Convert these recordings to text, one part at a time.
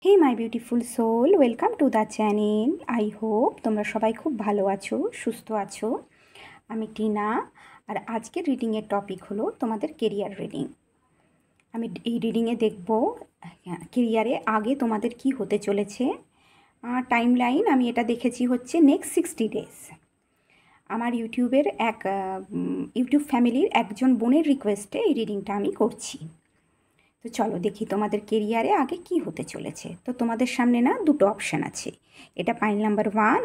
Hey my beautiful soul, welcome to the channel. I hope তোমরা সবাই খুব ভালো আছো, সুস্থ আছো। আমি টিনা, আর আজকের রিডিংয়ের টপিক হলো তোমাদের কেরিয়ার রিডিং। আমি এই রিডিংয়ে দেখব কেরিয়ারে আগে তোমাদের কি হতে চলেছে। টাইম লাইন আমি এটা দেখেছি হচ্ছে নেক্সট 60 ডেজ। আমার ইউটিউব ফ্যামিলির একজন বোনের রিকোয়েস্টে এই রিডিংটা আমি করছি। তো চলো দেখি তোমাদের কেরিয়ারে আগে কি হতে চলেছে। তো তোমাদের সামনে না দুটো অপশান আছে, এটা পাইল নাম্বার ওয়ান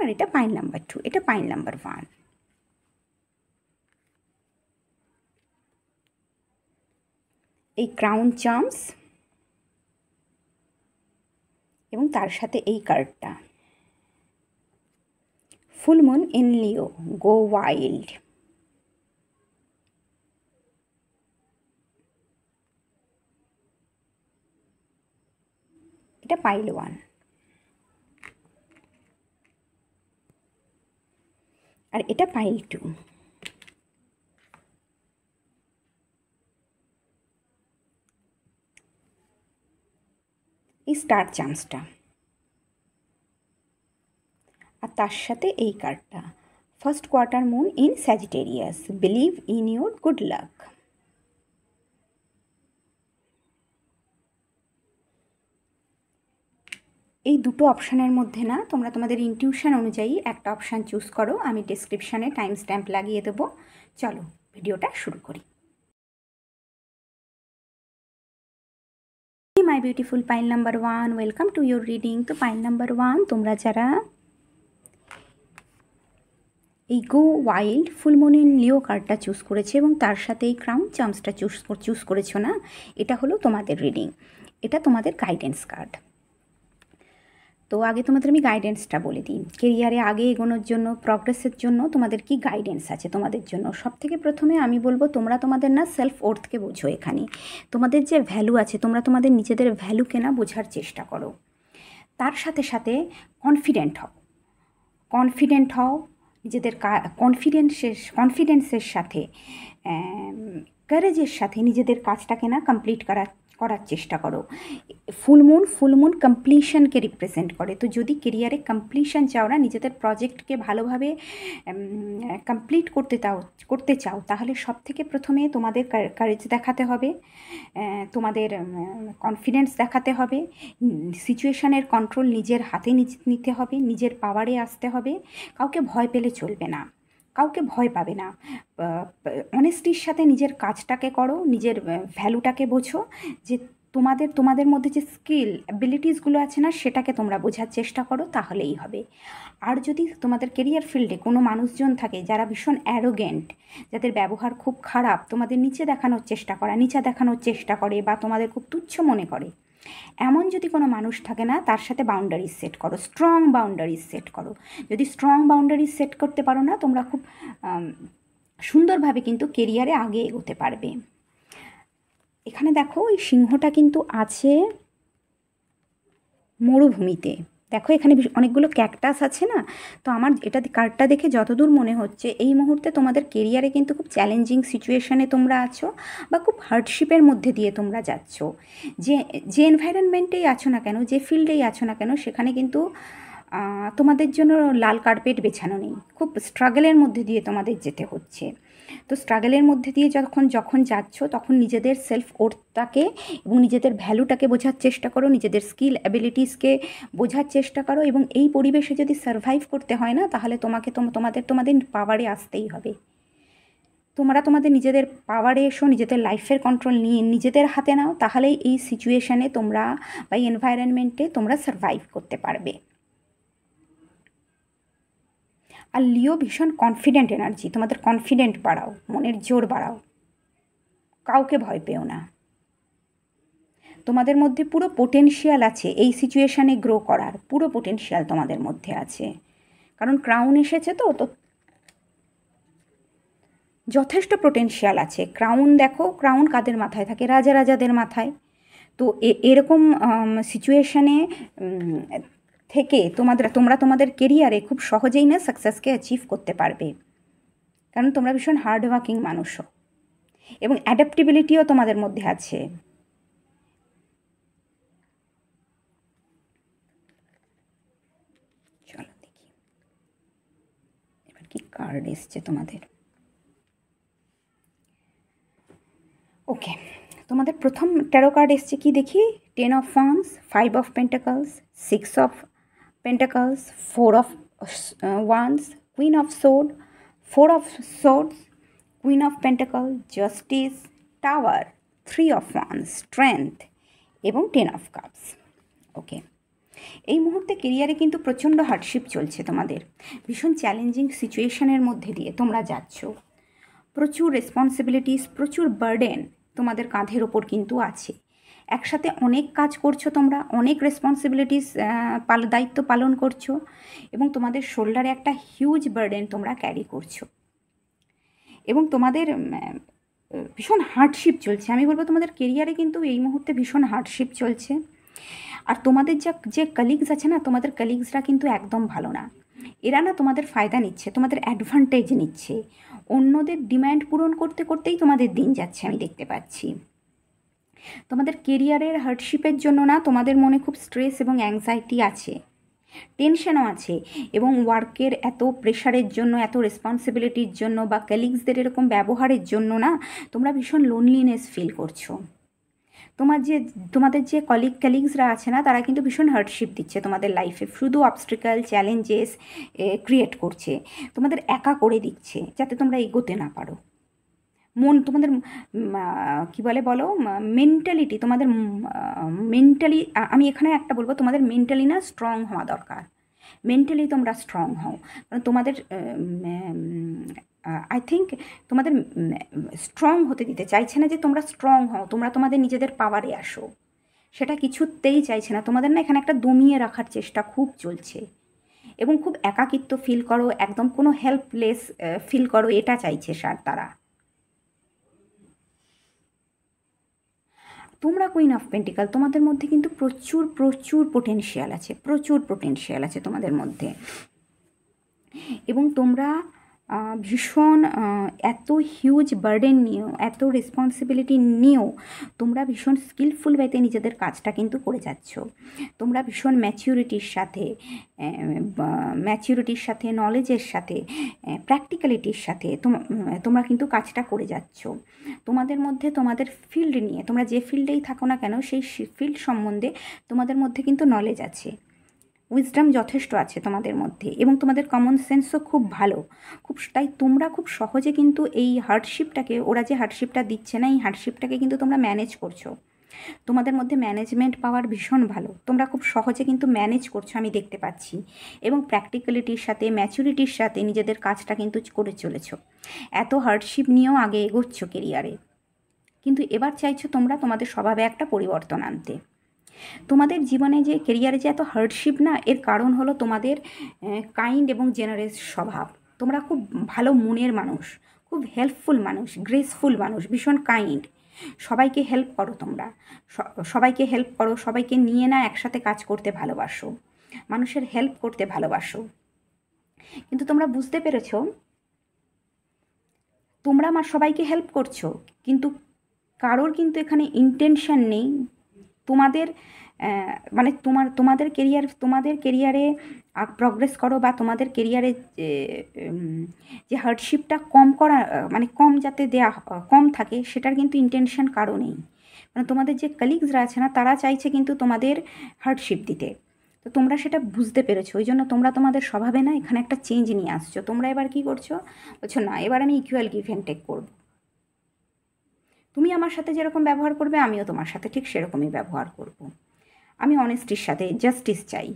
আর এটা পাইল নাম্বার 2। এটা পাইল নাম্বার 1। এই ক্রাউন চার্মস এবং তার সাথে এই কার্ডটা ফুল moon in Leo, go wild. এটা পাইল 1 আর এটা পাইল 2। এই স্টার চার্মসটা আর তার সাথে এই কার্ডটা first quarter moon in Sagittarius, believe in your good lakh. এই দুটো অপশানের মধ্যে না তোমরা তোমাদের ইনটিউশন অনুযায়ী একটা অপশান চুজ করো। আমি ডেসক্রিপশানে টাইম স্ট্যাম্প লাগিয়ে দেবো। চলো ভিডিওটা শুরু করি। My beautiful pile number 1, welcome to your reading. তো পাইল নাম্বার 1, তোমরা যারা এই go wild full moon in Leo কার্ডটা চুজ করেছে এবং তার সাথে এই ক্রাউন চার্মসটা চুজ করেছো না, এটা হলো তোমাদের রিডিং। এটা তোমাদের গাইডেন্স কার্ড। তো আগে তোমাদের আমি গাইডেন্সটা বলে দিই। কেরিয়ারে আগে এগোনোর জন্য, প্রগ্রেসের জন্য তোমাদের কি গাইডেন্স আছে তোমাদের জন্য। সব থেকে প্রথমে আমি বলবো তোমরা তোমাদের না সেলফ ওর্থকে বোঝো। এখানে তোমাদের যে ভ্যালু আছে, তোমরা তোমাদের নিজেদের ভ্যালুকে না বোঝার চেষ্টা করো। তার সাথে সাথে কনফিডেন্ট হও নিজেদের কনফিডেন্সের সাথে, কারেজের সাথে নিজেদের কাজটাকে না কমপ্লিট করার চেষ্টা করো। ফুল মুন কমপ্লিশনকে রিপ্রেজেন্ট করে। তো যদি কেরিয়ারে কমপ্লিশন চাও না, নিজেদের প্রজেক্টকে ভালোভাবে কমপ্লিট করতে চাও, তাহলে সব থেকে প্রথমে তোমাদের কারেজ দেখাতে হবে, তোমাদের কনফিডেন্স দেখাতে হবে, সিচুয়েশানের কন্ট্রোল নিজের হাতে নিতে হবে, নিজের পাওয়ারে আসতে হবে। কাউকে ভয় পেলে চলবে না, কাউকে ভয় পাবে না। অনেস্টির সাথে নিজের কাজটাকে করো, নিজের ভ্যালুটাকে বোঝো, যে তোমাদের মধ্যে যে স্কিল অ্যাবিলিটিসগুলো আছে না, সেটাকে তোমরা বোঝার চেষ্টা করো, তাহলেই হবে। আর যদি তোমাদের কেরিয়ার ফিল্ডে কোনো মানুষজন থাকে যারা ভীষণ অ্যারোগেন্ট, যাদের ব্যবহার খুব খারাপ, তোমাদের নিচে দেখানোর চেষ্টা করে বা তোমাদের খুব তুচ্ছ মনে করে, এমন যদি কোনো মানুষ থাকে না, তার সাথে বাউন্ডারিজ সেট করো, স্ট্রং বাউন্ডারিজ সেট করো। যদি স্ট্রং বাউন্ডারিজ সেট করতে পারো না, তোমরা খুব সুন্দরভাবে কিন্তু কেরিয়ারে আগে এগোতে পারবে। এখানে দেখো এই সিংহটা কিন্তু আছে মরুভূমিতে। দেখো এখানে অনেকগুলো ক্যাকটাস আছে না। তো আমার এটা কার্ডটা দেখে যতদূর মনে হচ্ছে, এই মুহূর্তে তোমাদের কেরিয়ারে কিন্তু খুব চ্যালেঞ্জিং সিচুয়েশানে তোমরা আছো, বা খুব হার্ডশিপের মধ্যে দিয়ে তোমরা যাচ্ছ। যে এনভায়রনমেন্টেই আছো না কেন, যে ফিল্ডেই আছো না কেন, সেখানে কিন্তু তোমাদের জন্য লাল কার্পেট বেছানো নেই। খুব স্ট্রাগলের মধ্যে দিয়ে তোমাদের যেতে হচ্ছে। তো স্ট্রাগলের মধ্যে দিয়ে যখন যাচ্ছ, তখন নিজেদের সেলফ ওর্থটাকে এবং নিজেদের ভ্যালুটাকে বোঝার চেষ্টা করো, নিজেদের স্কিল অ্যাবিলিটিসকে বোঝার চেষ্টা করো। এবং এই পরিবেশে যদি সারভাইভ করতে হয় না, তাহলে তোমাদের পাওয়ারে আসতেই হবে। তোমরা তোমাদের নিজেদের পাওয়ারে এসো, নিজেদের লাইফের কন্ট্রোল নিয়ে নিজেদের হাতে নাও, তাহলেই এই সিচুয়েশানে তোমরা বা এই এনভায়রনমেন্টে তোমরা সারভাইভ করতে পারবে। আর লিও ভীষণ কনফিডেন্ট এনার্জি, তোমাদের কনফিডেন্ট বাড়াও, মনের জোর বাড়াও, কাউকে ভয় পেও না। তোমাদের মধ্যে পুরো পোটেনশিয়াল আছে এই সিচুয়েশানে গ্রো করার, পুরো পোটেনশিয়াল তোমাদের মধ্যে আছে। কারণ ক্রাউন এসেছে, তো যথেষ্ট পোটেনশিয়াল আছে। ক্রাউন কাদের মাথায় থাকে? রাজাদের মাথায়। তো এরকম সিচুয়েশানে থেকে তোমরা তোমাদের কেরিয়ারে খুব সহজেই না সাকসেসকে অ্যাচিভ করতে পারবে। কারণ তোমরা ভীষণ হার্ড ওয়ার্কিং মানুষও, এবং অ্যাডাপ্টেবিলিটিও তোমাদের মধ্যে আছে। কার্ড এসছে তোমাদের। ওকে, তোমাদের প্রথম ট্যারো কার্ড এসছে কি দেখি? 10 of wands, 5 of pentacles, 6 of pentacles, 4 of wands, queen of sword, 4 of swords, queen of pentacle, justice, tower, 3 of wands, strength এবং 10 অফ কাপস। ওকে, এই মুহূর্তে কেরিয়ারে কিন্তু প্রচণ্ড হার্ডশিপ চলছে তোমাদের, ভীষণ চ্যালেঞ্জিং সিচুয়েশনের মধ্যে দিয়ে তোমরা যাচ্ছ। প্রচুর রেসপন্সিবিলিটিস, প্রচুর বার্ডেন তোমাদের কাঁধের ওপর কিন্তু আছে। একসাথে অনেক কাজ করছো তোমরা, অনেক রেসপন্সিবিলিটিস দায়িত্ব পালন করছো এবং তোমাদের শোল্ডারে একটা হিউজ বার্ডেন তোমরা ক্যারি করছো এবং তোমাদের ভীষণ হার্ডশিপ চলছে। আমি বলবো তোমাদের কেরিয়ারে কিন্তু এই মুহূর্তে ভীষণ হার্ডশিপ চলছে। আর তোমাদের যে কলিগস আছে না, তোমাদের কলিগসরা কিন্তু একদম ভালো না। এরা না তোমাদের ফায়দা নিচ্ছে, তোমাদের অ্যাডভান্টেজ নিচ্ছে, অন্যদের ডিম্যান্ড পূরণ করতে করতেই তোমাদের দিন যাচ্ছে আমি দেখতে পাচ্ছি। তোমাদের কেরিয়ারের হার্ডশিপের জন্য না তোমাদের মনে খুব স্ট্রেস এবং অ্যাংজাইটি আছে, টেনশনও আছে এবং ওয়ার্কের এত প্রেশারের জন্য, এত রেসপন্সিবিলিটির জন্য বা কলিগসদের এরকম ব্যবহারের জন্য না তোমরা ভীষণ লোনলিনেস ফিল করছো। তোমাদের যে কলিগসরা আছে না, তারা কিন্তু ভীষণ হার্ডশিপ দিচ্ছে তোমাদের লাইফে, শুধু অবস্ট্রিক্যাল চ্যালেঞ্জেস ক্রিয়েট করছে, তোমাদের একা করে দিচ্ছে যাতে তোমরা এগোতে না পারো। তোমাদের কী বলো মেন্টালিটি, তোমাদের মেন্টালি, আমি এখানে একটা বলবো, তোমাদের মেন্টালি না স্ট্রং হওয়া দরকার। মেন্টালি তোমরা স্ট্রং হও, কারণ তোমাদের আই থিঙ্ক তোমাদের স্ট্রং হতে দিতে চাইছে না যে তোমরা স্ট্রং হও, তোমরা তোমাদের নিজেদের পাওয়ারে আসো, সেটা কিছুতেই চাইছে না। তোমাদের না এখানে একটা দমিয়ে রাখার চেষ্টা খুব চলছে এবং খুব একাকিত্ব ফিল করো, একদম কোনো হেল্পলেস ফিল করো, এটা চাইছে তারা। তোমরা কুইন অফ পেন্টিকাল, তোমাদের মধ্যে কিন্তু প্রচুর প্রচুর পোটেনশিয়াল আছে, প্রচুর পোটেনশিয়াল আছে তোমাদের মধ্যে এবং তোমরা ভীষণ এত হিউজ বার্ডেন নিয়েও, এত রেসপন্সিবিলিটি নিয়েও তোমরা ভীষণ স্কিলফুল ওয়েতে নিজেদের কাজটা কিন্তু করে যাচ্ছ। তোমরা ভীষণ ম্যাচিউরিটির সাথে নলেজের সাথে প্র্যাকটিক্যালিটির সাথে তোমরা কিন্তু কাজটা করে যাচ্ছ। তোমাদের মধ্যে তোমাদের ফিল্ড নিয়ে, তোমরা যে ফিল্ডেই থাকো না কেন সেই ফিল্ড সম্বন্ধে তোমাদের মধ্যে কিন্তু নলেজ আছে, উইজডম যথেষ্ট আছে তোমাদের মধ্যে এবং তোমাদের কমন সেন্সও খুব ভালো, তাই তোমরা খুব সহজে কিন্তু এই হার্ডশিপটাকে, ওরা যে হার্ডশিপটা দিচ্ছে না, এই হার্ডশিপটাকে কিন্তু তোমরা ম্যানেজ করছো। তোমাদের মধ্যে ম্যানেজমেন্ট পাওয়ার ভীষণ ভালো, তোমরা খুব সহজে কিন্তু ম্যানেজ করছো আমি দেখতে পাচ্ছি এবং প্র্যাকটিক্যালিটির সাথে ম্যাচুরিটির সাথে নিজেদের কাজটা কিন্তু করে চলেছো। এত হার্ডশিপ নিয়েও আগে এগোচ্ছ কেরিয়ারে, কিন্তু এবার চাইছো তোমরা তোমাদের স্বভাবে একটা পরিবর্তন আনতে। তোমাদের জীবনে যে কেরিয়ারে যে এত হার্ডশিপ না, এর কারণ হলো তোমাদের কাইন্ড এবং জেনারেস স্বভাব। তোমরা খুব ভালো মনের মানুষ, খুব হেল্পফুল মানুষ, গ্রেসফুল মানুষ, ভীষণ কাইন্ড, সবাইকে হেল্প করো তোমরা, সবাইকে নিয়ে না একসাথে কাজ করতে ভালোবাসো, মানুষের হেল্প করতে ভালোবাসো। কিন্তু তোমরা বুঝতে পেরেছো তোমরা সবাইকে হেল্প করছো, কিন্তু কারোর কিন্তু এখানে ইন্টেনশন নেই তোমাদের মানে তোমাদের কেরিয়ারে প্রগ্রেস করো বা তোমাদের কেরিয়ারে যে হার্ডশিপটা কম করা, মানে কম যাতে কম থাকে, সেটার কিন্তু ইন্টেনশন কারো নেই। মানে তোমাদের যে কলিগসরা আছে না, তারা চাইছে কিন্তু তোমাদের হার্ডশিপ দিতে। তো তোমরা সেটা বুঝতে পেরেছো, ওই জন্য তোমরা তোমাদের স্বভাবে না এখানে একটা চেঞ্জ নিয়ে আসছো। তোমরা এবার কি করছো, বলছো না এবার আমি ইকুয়াল গিভ অ্যান্ড টেক করবো, তুমি আমার সাথে যেরকম ব্যবহার করবে আমিও তোমার সাথে ঠিক সেরকমই ব্যবহার করব। আমি অনেস্টির সাথে জাস্টিস চাই,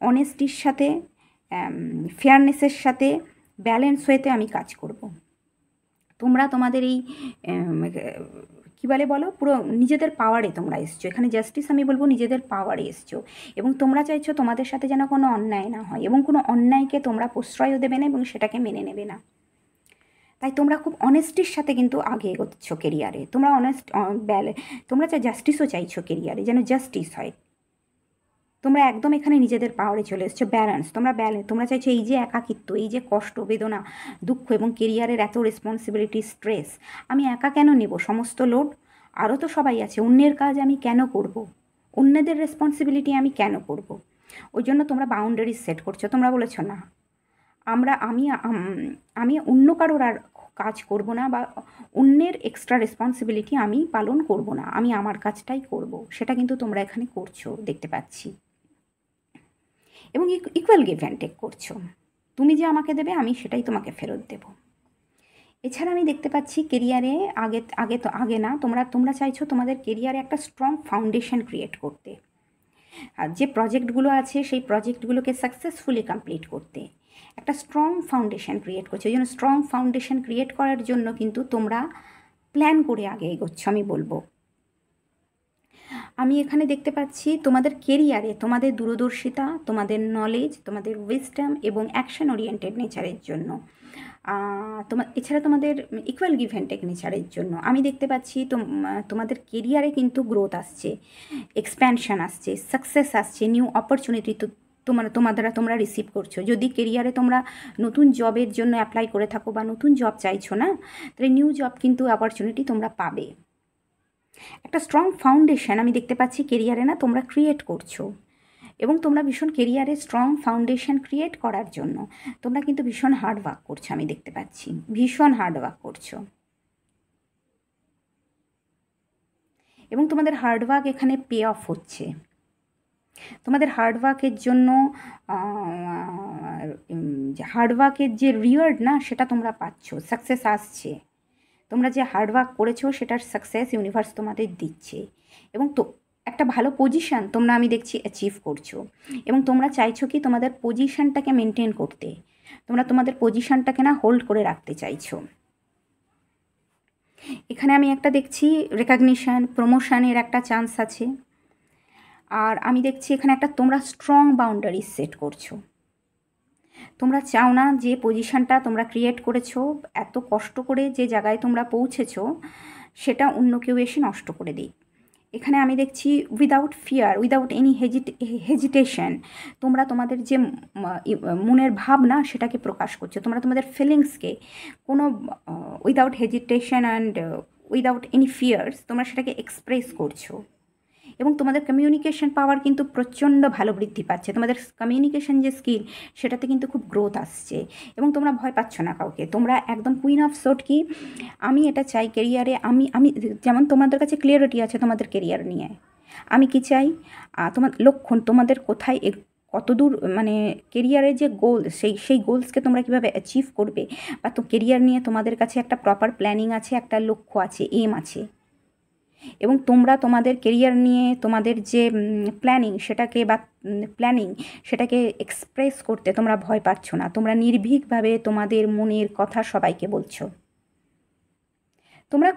অনেস্টির সাথে ফেয়ারনেসের সাথে ব্যালেন্স ওয়েতে আমি কাজ করব। তোমরা তোমাদের এই কী বলো পুরো নিজেদের পাওয়ারে তোমরা এসছো, এখানে জাস্টিস আমি বলবো নিজেদের পাওয়ারে এসছো এবং তোমরা চাইছো তোমাদের সাথে যেন কোনো অন্যায় না হয় এবং কোনো অন্যায়কে তোমরা প্রশ্রয়ও দেবে না এবং সেটাকে মেনে নেবে না। তাই তোমরা খুব অনেস্টির সাথে কিন্তু আগে এগোচ্ছ কেরিয়ারে, তোমরা তোমরা জাস্টিসও চাইছো কেরিয়ারে, যেন জাস্টিস হয়। তোমরা একদম এখানে নিজেদের পাওয়ারে চলে এসছো, ব্যালেন্স, তোমরা চাইছো এই যে একাকিত্ব, এই যে কষ্ট, বেদনা, দুঃখ এবং কেরিয়ারের এত রেসপন্সিবিলিটি, স্ট্রেস, আমি একা কেন নেব সমস্ত লোড? আরও তো সবাই আছে, অন্যের কাজ আমি কেন করব? অন্যদের রেসপন্সিবিলিটি আমি কেন করব? ওই জন্য তোমরা বাউন্ডারিজ সেট করছো। তোমরা বলেছো না আমি অন্য কারোর আর কাজ করব না, বা অন্যের এক্সট্রা রেসপন্সিবিলিটি আমি পালন করব না, আমি আমার কাজটাই করব। সেটা কিন্তু তোমরা এখানে করছো দেখতে পাচ্ছি, এবং ইকুয়াল গিভ অ্যান্ড টেক করছো। তুমি যে আমাকে দেবে, আমি সেটাই তোমাকে ফেরত দেব। এছাড়া আমি দেখতে পাচ্ছি কেরিয়ারে আগে না, তোমরা চাইছো তোমাদের কেরিয়ারে একটা স্ট্রং ফাউন্ডেশন ক্রিয়েট করতে, আর যে প্রজেক্টগুলো আছে সেই প্রজেক্টগুলোকে সাকসেসফুলি কমপ্লিট করতে একটা স্ট্রং ফাউন্ডেশন ক্রিয়েট করছো। এই জন্য স্ট্রং ফাউন্ডেশন ক্রিয়েট করার জন্য কিন্তু তোমরা প্ল্যান করে আগে এগোচ্ছ, আমি বলবো। আমি এখানে দেখতে পাচ্ছি তোমাদের কেরিয়ারে তোমাদের দূরদর্শিতা, তোমাদের নলেজ, তোমাদের উইজডম এবং অ্যাকশন ওরিয়েন্টেড নেচারের জন্য, এছাড়া তোমাদের ইকুয়াল গিভ অ্যান্ড টেক নেচারের জন্য আমি দেখতে পাচ্ছি তোমাদের কেরিয়ারে কিন্তু গ্রোথ আসছে, এক্সপ্যানশন আসছে, সাকসেস আসছে, নিউ অপরচুনিটি তোমরা রিসিভ করছো। যদি কেরিয়ারে তোমরা নতুন জবের জন্য অ্যাপ্লাই করে থাকো বা নতুন জব চাইছো না, তাহলে নিউ জব কিন্তু অপরচুনিটি তোমরা পাবে। একটা স্ট্রং ফাউন্ডেশন আমি দেখতে পাচ্ছি কেরিয়ারে না তোমরা ক্রিয়েট করছো, এবং তোমরা ভীষণ কেরিয়ারে স্ট্রং ফাউন্ডেশন ক্রিয়েট করার জন্য তোমরা কিন্তু ভীষণ হার্ড ওয়ার্ক করছো, আমি দেখতে পাচ্ছি ভীষণ হার্ড ওয়ার্ক করছো। এবং তোমাদের হার্ড ওয়ার্ক এখানে পে অফ হচ্ছে। তোমাদের হার্ড ওয়ার্কের জন্য হার্ড ওয়ার্কের যে রিওয়ার্ড না, সেটা তোমরা পাচ্ছ, সাকসেস আসছে। তোমরা যে হার্ড ওয়ার্ক করেছো সেটার সাকসেস ইউনিভার্স তোমাদের দিচ্ছে, এবং তো একটা ভালো পজিশান তোমরা আমি দেখছি অ্যাচিভ করছো, এবং তোমরা চাইছো কি তোমাদের পজিশানটাকে মেনটেন করতে, তোমরা তোমাদের পজিশানটাকে না হোল্ড করে রাখতে চাইছো। এখানে আমি একটা দেখছি রেকগনিশন, প্রমোশনের একটা চান্স আছে। আর আমি দেখছি এখানে একটা তোমরা স্ট্রং বাউন্ডারি সেট করছো। তোমরা চাও না যে পজিশানটা তোমরা ক্রিয়েট করেছো, এত কষ্ট করে যে জায়গায় তোমরা পৌঁছেছো, সেটা অন্য কেউ এসে নষ্ট করে দিই। এখানে আমি দেখছি without fear, without any hesitation তোমরা তোমাদের যে মনের ভাবনা সেটাকে প্রকাশ করছো, তোমরা তোমাদের ফিলিংসকে কোনো without hesitation and without any fears তোমরা সেটাকে এক্সপ্রেস করছো। এবং তোমাদের কমিউনিকেশন পাওয়ার কিন্তু প্রচণ্ড ভালো বৃদ্ধি পাচ্ছে, তোমাদের কমিউনিকেশন যে স্কিল সেটাতে কিন্তু খুব গ্রোথ আসছে, এবং তোমরা ভয় পাচ্ছ না কাউকে। তোমরা একদম কুইন অফ সোর্ড, কি আমি এটা চাই কেরিয়ারে, আমি যেমন তোমাদের কাছে ক্লিয়ারিটি আছে তোমাদের কেরিয়ার নিয়ে, আমি কি চাই, তোমার লক্ষণ তোমাদের কোথায় কত দূর, মানে কেরিয়ারের যে গোল সেই গোলসকে তোমরা কীভাবে অ্যাচিভ করবে, বা তো কেরিয়ার নিয়ে তোমাদের কাছে একটা প্রপার প্ল্যানিং আছে, একটা লক্ষ্য আছে, এম আছে। এবং তোমরা তোমাদের কেরিয়ার নিয়ে তোমাদের যে প্ল্যানিং সেটাকে এক্সপ্রেস করতে তোমরা ভয় পাচ্ছ না, তোমরা নির্ভীকভাবে তোমাদের মনের কথা সবাইকে বলছো। তোমরা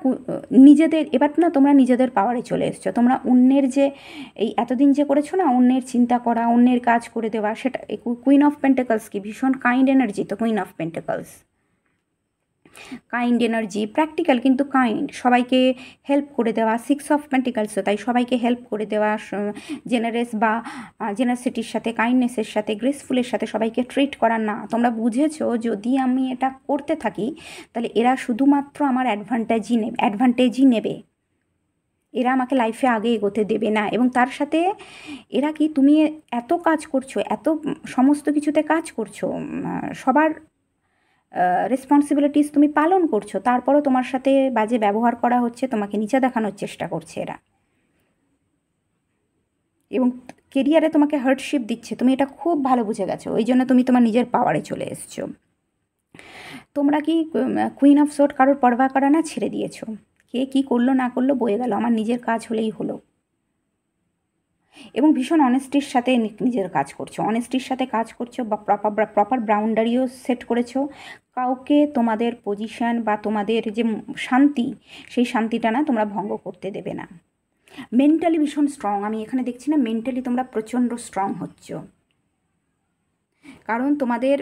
তোমরা নিজেদের পাওয়ারে চলে এসছো। তোমরা অন্যের যে এই এতদিন যে করেছো না, অন্যের চিন্তা করা, অন্যের কাজ করে দেওয়া, সেটা কুইন অফ পেন্টাকলস কি ভীষণ কাইন্ড এনার্জি, তো queen of pentacles kind energy, practical কিন্তু কাইন্ড, সবাইকে হেল্প করে দেওয়া। সিক্স অফ পেন্টিকালসও তাই, সবাইকে হেল্প করে দেওয়া, জেনারেস বা জেনারেসিটির সাথে, কাইন্ডনেসের সাথে, গ্রেসফুলের সাথে সবাইকে ট্রিট করার না। তোমরা বুঝেছো যদি আমি এটা করতে থাকি তাহলে এরা শুধুমাত্র আমার অ্যাডভান্টেজই নেবে, এরা আমাকে লাইফে আগে এগোতে দেবে না। এবং তার সাথে এরা কি, তুমি এত কাজ করছো, এত সমস্ত কিছুতে কাজ করছো, সবার রেসপন্সিবিলিটিস তুমি পালন করছো, তারপরও তোমার সাথে বাজে ব্যবহার করা হচ্ছে, তোমাকে নিচে দেখানোর চেষ্টা করছে এরা, এবং কেরিয়ারে তোমাকে হার্ডশিপ দিচ্ছে। তুমি এটা খুব ভালো বুঝে গেছো, ওই জন্য তুমি তোমার নিজের পাওয়ারে চলে এসছো। তোমরা কি কুইন অফ সোর্ড কারোর পরোয়া করা না ছেড়ে দিয়েছো, কে কী করলো না করলো বয়ে গেল, আমার নিজের কাজ হলেই হলো। এবং ভীষণ অনেস্টির সাথে নিজের কাজ করছো, অনেস্টির সাথে কাজ করছো, বা প্রপার বাউন্ডারিও সেট করেছো। কাউকে তোমাদের পজিশন বা তোমাদের যে শান্তি, সেই শান্তিটা না তোমরা ভঙ্গ করতে দেবে না। মেন্টালি ভীষণ স্ট্রং, আমি এখানে দেখছি না মেন্টালি তোমরা প্রচণ্ড স্ট্রং হচ্ছ, কারণ তোমাদের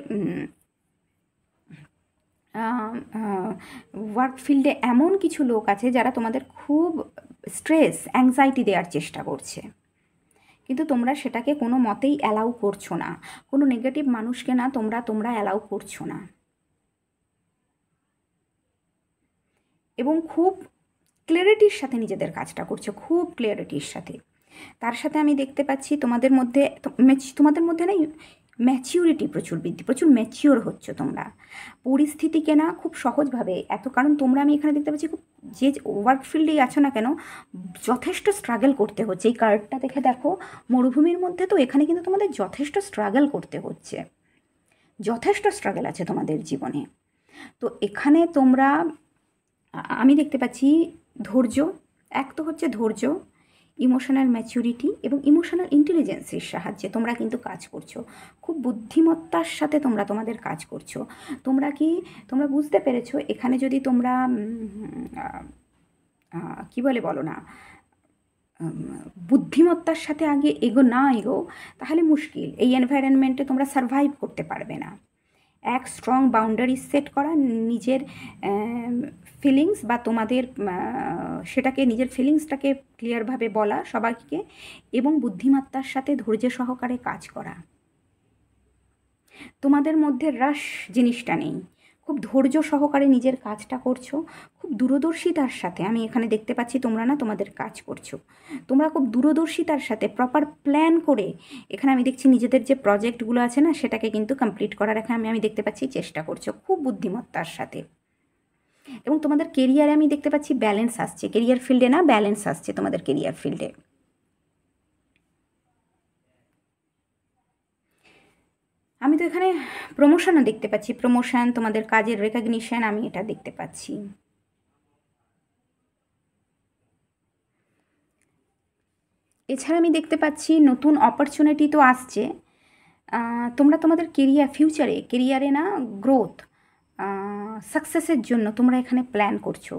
ওয়ার্ক ফিল্ডে এমন কিছু লোক আছে যারা তোমাদের খুব স্ট্রেস, অ্যাংজাইটি দেওয়ার চেষ্টা করছে, কিন্তু তোমরা সেটাকে কোনো মতেই অ্যালাউ করছো না। কোনো নেগেটিভ মানুষকে না তোমরা অ্যালাউ করছো না, এবং খুব ক্লিয়ারিটির সাথে নিজেদের কাজটা করছো, খুব ক্লিয়ারিটির সাথে। তার সাথে আমি দেখতে পাচ্ছি তোমাদের মধ্যে নেই ম্যাচিউরিটি প্রচুর বৃদ্ধি, প্রচুর ম্যাচিওর হচ্ছ তোমরা পরিস্থিতিকে না খুব সহজভাবে কারণ তোমরা আমি এখানে দেখতে পাচ্ছি খুব যে ওয়ার্ক ফিল্ডেই আছো না কেন যথেষ্ট স্ট্রাগল করতে হচ্ছে। এই কার্ডটা দেখে দেখো মরুভূমির মধ্যে, তো এখানে কিন্তু তোমাদের যথেষ্ট স্ট্রাগল করতে হচ্ছে, যথেষ্ট স্ট্রাগল আছে তোমাদের জীবনে। তো এখানে তোমরা আমি দেখতে পাচ্ছি ধৈর্য, এক তো হচ্ছে ধৈর্য, ইমোশনাল ম্যাচুরিটি এবং ইমোশনাল ইন্টেলিজেন্সের সাহায্যে তোমরা কিন্তু কাজ করছো। খুব বুদ্ধিমত্তার সাথে তোমরা তোমাদের কাজ করছো। তোমরা বুঝতে পেরেছো এখানে যদি তোমরা কি বলে বলো না, বুদ্ধিমত্তার সাথে আগে এগো তাহলে মুশকিল, এই এনভায়রনমেন্টে তোমরা সারভাইভ করতে পারবে না। এক স্ট্রং বাউন্ডারি সেট করা, নিজের ফিলিংস বা তোমাদের সেটাকে নিজের ফিলিংসটাকে ক্লিয়ারভাবে বলা সবাইকে, এবং বুদ্ধিমত্তার সাথে ধৈর্য সহকারে কাজ করা। তোমাদের মধ্যে রাশ জিনিসটা নেই, খুব ধৈর্য সহকারে নিজের কাজটা করছো, খুব দূরদর্শিতার সাথে আমি এখানে দেখতে পাচ্ছি তোমরা না তোমাদের কাজ করছো। তোমরা খুব দূরদর্শিতার সাথে প্রপার প্ল্যান করে এখানে আমি দেখছি নিজেদের যে প্রজেক্টগুলো আছে না সেটাকে কিন্তু কমপ্লিট করার এখানে আমি দেখতে পাচ্ছি চেষ্টা করছো খুব বুদ্ধিমত্তার সাথে। এবং তোমাদের কেরিয়ারে আমি দেখতে পাচ্ছি ব্যালেন্স আসছে, কেরিয়ার ফিল্ডে না ব্যালেন্স আসছে তোমাদের কেরিয়ার ফিল্ডে। আমি তো এখানে প্রমোশনও দেখতে পাচ্ছি, প্রমোশন, তোমাদের কাজের রেকগনিশন আমি এটা দেখতে পাচ্ছি। এছাড়া আমি দেখতে পাচ্ছি নতুন অপরচুনিটি তো আসছে। তোমরা তোমাদের কেরিয়ারে না গ্রোথ, সাকসেসের জন্য তোমরা এখানে প্ল্যান করছো।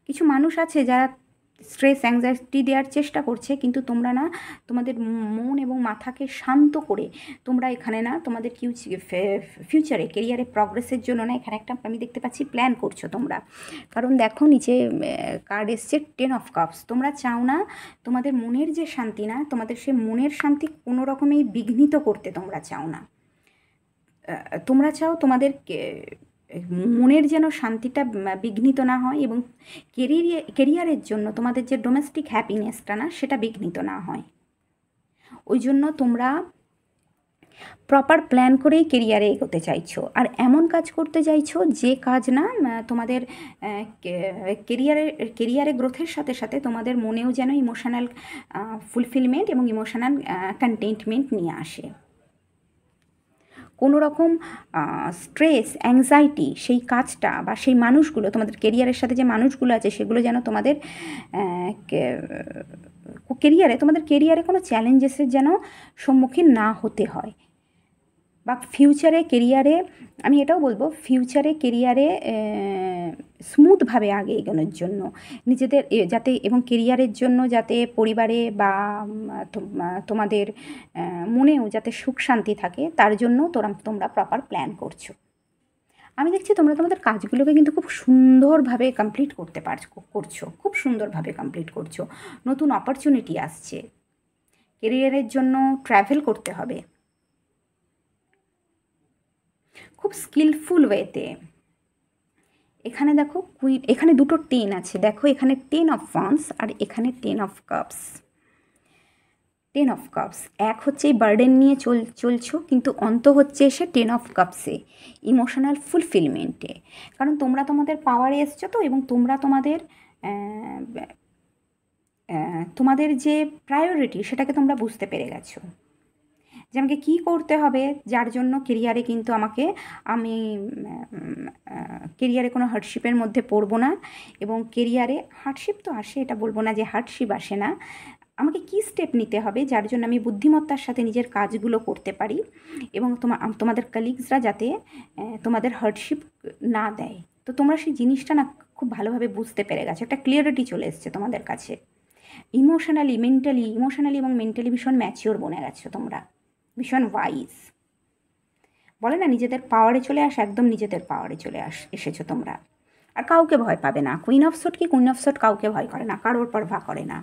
কিছু মানুষ আছে যারা স্ট্রেস অ্যাংজাইটি দেওয়ার চেষ্টা করছে, কিন্তু তোমরা না তোমাদের মন এবং মাথাকে শান্ত করে তোমরা এখানে না তোমাদের ফিউচারে কেরিয়ারে প্রগ্রেসের জন্য না এখানে একটা আমি দেখতে পাচ্ছি প্ল্যান করছো তোমরা। কারণ দেখো নিচে কার্ড এসছে 10 অফ কাপস। তোমরা চাও না তোমাদের মনের যে শান্তি না, তোমাদের সে মনের শান্তি কোনো রকমেই বিঘ্নিত করতে তোমরা চাও না। তোমরা চাও তোমাদের মনের যেন শান্তিটা বিঘ্নিত না হয়, এবং কেরিয়ারের জন্য তোমাদের যে ডোমেস্টিক হ্যাপিনেসটা না সেটা বিঘ্নিত না হয়। ওই জন্য তোমরা প্রপার প্ল্যান করেই কেরিয়ারে এগোতে চাইছো, আর এমন কাজ করতে চাইছো যে কাজ না তোমাদের কেরিয়ারে গ্রোথের সাথে সাথে তোমাদের মনেও যেন ইমোশনাল ফুলফিলমেন্ট এবং ইমোশনাল কন্টেন্টমেন্ট নিয়ে আসে। কোনো রকম স্ট্রেস অ্যাংজাইটি সেই কাজটা বা সেই মানুষগুলো তোমাদের কেরিয়ারের সাথে যে মানুষগুলো আছে সেগুলো যেন তোমাদের কেরিয়ারে কোনো চ্যালেঞ্জেসের যেন সম্মুখীন না হতে হয়, বা কেরিয়ারে আমি এটাও বলবো কেরিয়ারে স্মুথভাবে আগে এগোনোর জন্য নিজেদের যাতে, এবং কেরিয়ারের জন্য যাতে পরিবারে বা তোমাদের মনেও যাতে সুখ শান্তি থাকে তার জন্য তোমরা প্রপার প্ল্যান করছো। আমি দেখছি তোমরা তোমাদের কাজগুলোকে কিন্তু খুব সুন্দরভাবে কমপ্লিট করছো, খুব সুন্দরভাবে কমপ্লিট করছো। নতুন অপরচুনিটি আসছে, কেরিয়ারের জন্য ট্র্যাভেল করতে হবে খুব স্কিলফুল ওয়েতে। এখানে দেখো এখানে দুটো 10 আছে, দেখো এখানে 10 অফ ওয়ান্স আর এখানে 10 অফ কাপস। 10 অফ কাপস এক হচ্ছে এই বার্ডেন নিয়ে চলছো, কিন্তু অন্ত হচ্ছে এসে 10 অফ কাপসে, ইমোশনাল ফুলফিলমেন্টে। কারণ তোমরা তোমাদের পাওয়ারে এসছো তো, এবং তোমরা তোমাদের যে প্রায়োরিটি সেটাকে তোমরা বুঝতে পেরে গেছো যে আমাকে কী করতে হবে, যার জন্য কেরিয়ারে কিন্তু আমি কেরিয়ারে কোনো হার্ডশিপের মধ্যে পড়বো না। এবং কেরিয়ারে হার্ডশিপ তো আসে, এটা বলবো না যে হার্ডশিপ আসে না, আমাকে কী স্টেপ নিতে হবে যার জন্য আমি বুদ্ধিমত্তার সাথে নিজের কাজগুলো করতে পারি, এবং তোমাদের কালিগসরা যাতে তোমাদের হার্ডশিপ না দেয়। তো তোমরা সেই জিনিসটা না খুব ভালোভাবে বুঝতে পেরে গেছো, একটা ক্লিয়ারিটি চলে এসছে তোমাদের কাছে। ইমোশনালি এবং মেন্টালি ভীষণ ম্যাচিওর বনে গেছো তোমরা, ভীষণ ওয়াইজ। বলে না নিজেদের পাওয়ারে চলে একদম নিজেদের পাওয়ারে এসেছো তোমরা। আর কাউকে ভয় পাবে না। কুইন অফ সোট কাউকে ভয় করে না, কারোর পরভা করে না।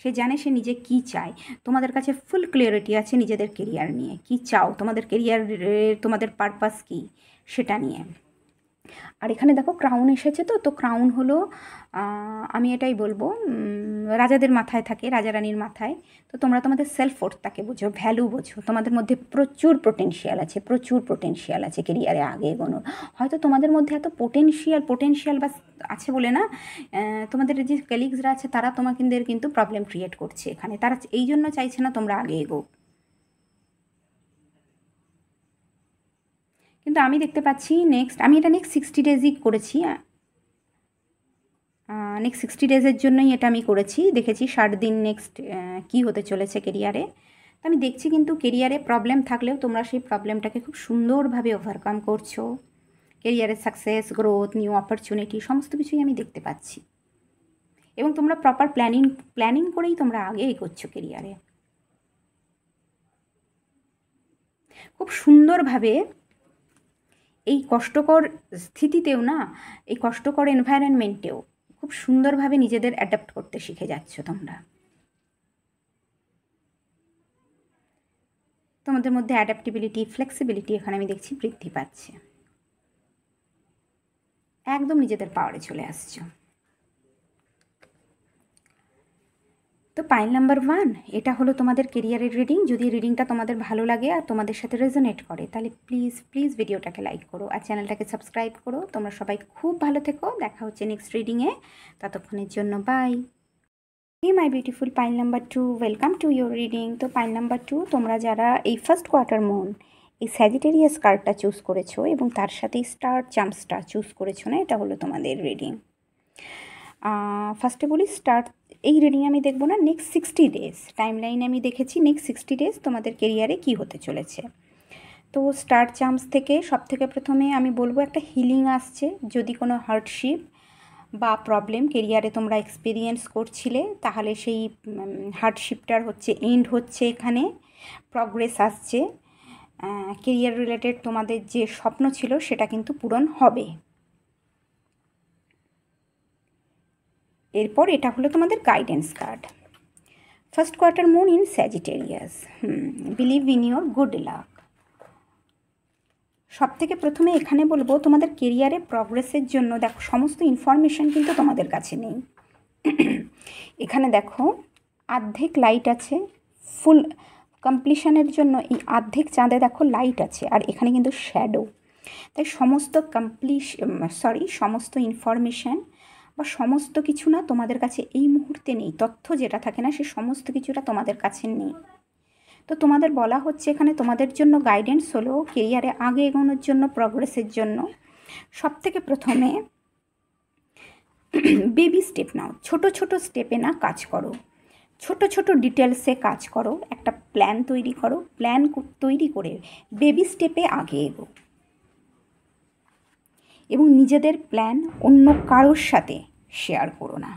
সে জানে সে নিজে কি চায়। তোমাদের কাছে ফুল ক্লিয়ারিটি আছে নিজেদের কেরিয়ার নিয়ে, কি চাও, তোমাদের কেরিয়ারে তোমাদের পারপাস কী সেটা নিয়ে। আর এখানে দেখো ক্রাউন এসেছে, তো ক্রাউন হলো আমি এটাই বলবো রাজাদের মাথায় থাকে, রাজা রানীর মাথায়। তো তোমরা তোমাদের সেলফ ওর্থটাকে বোঝো, ভ্যালু বোঝো, তোমাদের মধ্যে প্রচুর পোটেনশিয়াল আছে কেরিয়ারে আগে এগোনোর। হয়তো তোমাদের মধ্যে এত পোটেনশিয়াল বা আছে বলে না, তোমাদের যে কলিগসরা আছে তারা তোমাদের কিন্তু প্রবলেম ক্রিয়েট করছে এখানে, তারা এই জন্য চাইছে না তোমরা আগে এগো। কিন্তু আমি দেখতে পাচ্ছি আমি এটা নেক্সট 60 ডেজই করেছি, নেক্সট 60 ডেজের জন্যই এটা আমি করেছি, দেখেছি 60 দিন নেক্সট কী হতে চলেছে কেরিয়ারে। তো আমি দেখছি কিন্তু কেরিয়ারে প্রবলেম থাকলেও তোমরা সেই প্রবলেমটাকে খুব সুন্দরভাবে ওভারকাম করছো, কেরিয়ারের সাকসেস, গ্রোথ, নিউ অপরচুনিটি সমস্ত কিছুই আমি দেখতে পাচ্ছি। এবং তোমরা প্রপার প্ল্যানিং করেই তোমরা আগে এগোচ্ছ কেরিয়ারে, খুব সুন্দরভাবে। এই কষ্টকর স্থিতিতেও না, এই কষ্টকর এনভায়রনমেন্টেও খুব সুন্দরভাবে নিজেদের অ্যাডাপ্ট করতে শিখে যাচ্ছ তোমরা। তোমাদের মধ্যে অ্যাডাপ্টেবিলিটি, ফ্লেক্সিবিলিটি এখানে আমি দেখছি বৃদ্ধি পাচ্ছে, একদম নিজেদের পাওয়ারে চলে আসছো। তো পাইল নাম্বার 1 এটা হলো তোমাদের কেরিয়ারের রিডিং। যদি রিডিংটা তোমাদের ভালো লাগে আর তোমাদের সাথে রেজোনেট করে তাহলে প্লিজ ভিডিওটাকে লাইক করো আর চ্যানেলটাকে সাবস্ক্রাইব করো। তোমরা সবাই খুব ভালো থেকো, দেখা হচ্ছে নেক্সট রিডিংয়ে, ততক্ষণের জন্য bye. Hey my beautiful pile number 2, welcome to your reading. তো পাইল নাম্বার 2 তোমরা যারা এই ফার্স্ট কোয়ার্টার মুন এই স্যাজিটেরিয়াস কার্ডটা চুজ করেছো এবং তার সাথে স্টার চাম্পসটা চুজ করেছো না, এটা হলো তোমাদের রিডিং। ফার্স্টে বলি এই রিডিং আমি দেখবো না, নেক্সট 60 ডেজ টাইম লাইনে আমি দেখেছি নেক্সট 60 ডেজ তোমাদের কেরিয়ারে কি হতে চলেছে। তো স্টার চাম্পস থেকে সবথেকে প্রথমে আমি বলবো একটা হিলিং আসছে। যদি কোনো হার্ডশিপ বা প্রবলেম কেরিয়ারে তোমরা এক্সপিরিয়েন্স করছিলে তাহলে সেই হার্ডশিপটার এন্ড হচ্ছে, এখানে প্রগ্রেস আসছে, কেরিয়ার রিলেটেড তোমাদের যে স্বপ্ন ছিল সেটা কিন্তু পূরণ হবে। এরপর এটা হলো তোমাদের guidance card. First quarter moon in Sagittarius, believe in your good luck. সব থেকে প্রথমে এখানে বলবো তোমাদের কেরিয়ারে প্রগ্রেসের জন্য দেখো সমস্ত ইনফরমেশান কিন্তু তোমাদের কাছে নেই। এখানে দেখো অর্ধেক লাইট আছে, ফুল কমপ্লিশনের জন্য এই অর্ধেক চাঁদে দেখো লাইট আছে, আর এখানে কিন্তু শ্যাডো। তাই সমস্ত ইনফরমেশান বা সমস্ত কিছু না তোমাদের কাছে এই মুহূর্তে নেই। তথ্য যেটা থাকে না সে সমস্ত কিছুটা তোমাদের কাছে নেই। তো তোমাদের বলা হচ্ছে এখানে তোমাদের জন্য গাইডেন্স হলো কেরিয়ারে আগে এগোনোর জন্য, প্রগ্রেসের জন্য সব থেকে প্রথমে বেবি স্টেপ নাও, ছোট স্টেপে না কাজ করো, ছোট ডিটেলসে কাজ করো, একটা প্ল্যান তৈরি করো, প্ল্যান তৈরি করে বেবি স্টেপে আগে এগো এবং নিজেদের প্ল্যান অন্য কারোর সাথে শেয়ার করো না।